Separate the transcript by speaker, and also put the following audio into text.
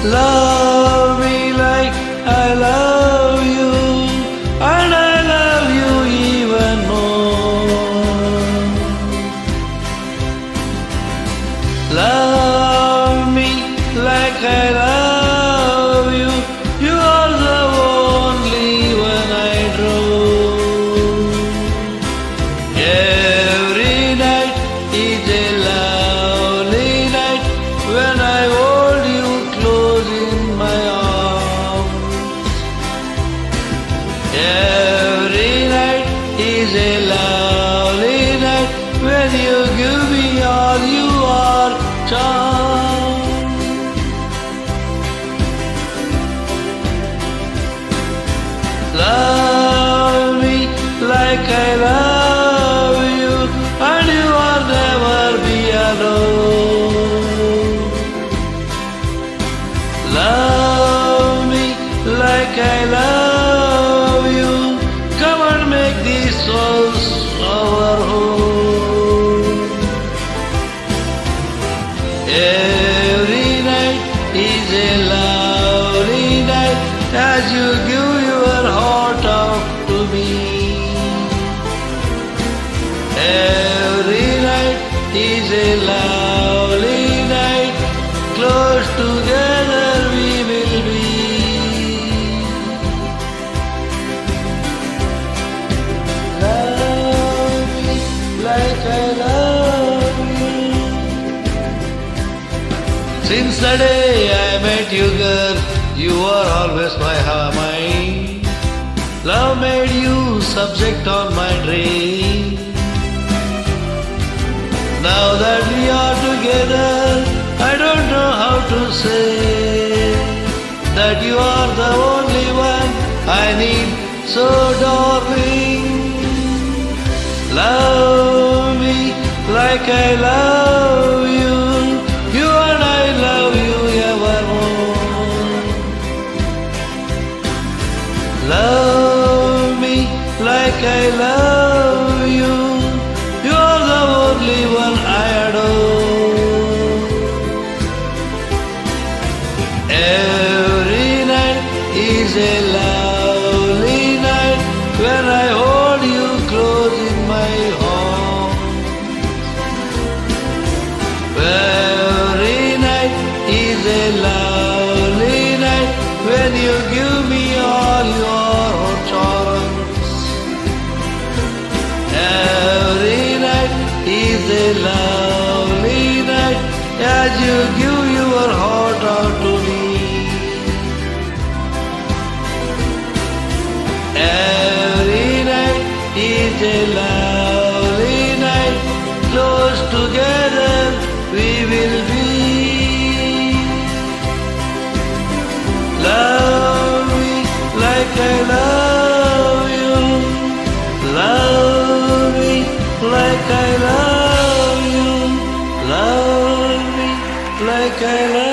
Speaker 1: Love me like I love you, and I love you even more. Love me like I love you, you are the only one I draw. Every night is a lovely night when I hold you close in my arms. Every night is a lovely night when you give me all you are, charm. Love me like I love you, and you will never be alone. Love me like I love you, come and make this house our home. Every night is a lovely night as you give your heart out to me. Every night is a lovely night, close together we will be. Love me like I love you. Since the day I met you, girl, you are always my mind. Love made you subject on my dream. Now that we are together, I don't know how to say that you are the only one I need, so darling. Love me like I love you, you and I love you evermore. Love me like I love you, you are the only one I adore. Every night is a lovely night when I hold you close in my arms. Every night is a lovely night when you give me all your charms. Every night is a lovely night as you give your heart out to me. Every night is a lovely night, close together we will be. Love me like I love you, love me like I love you, love me like I love you.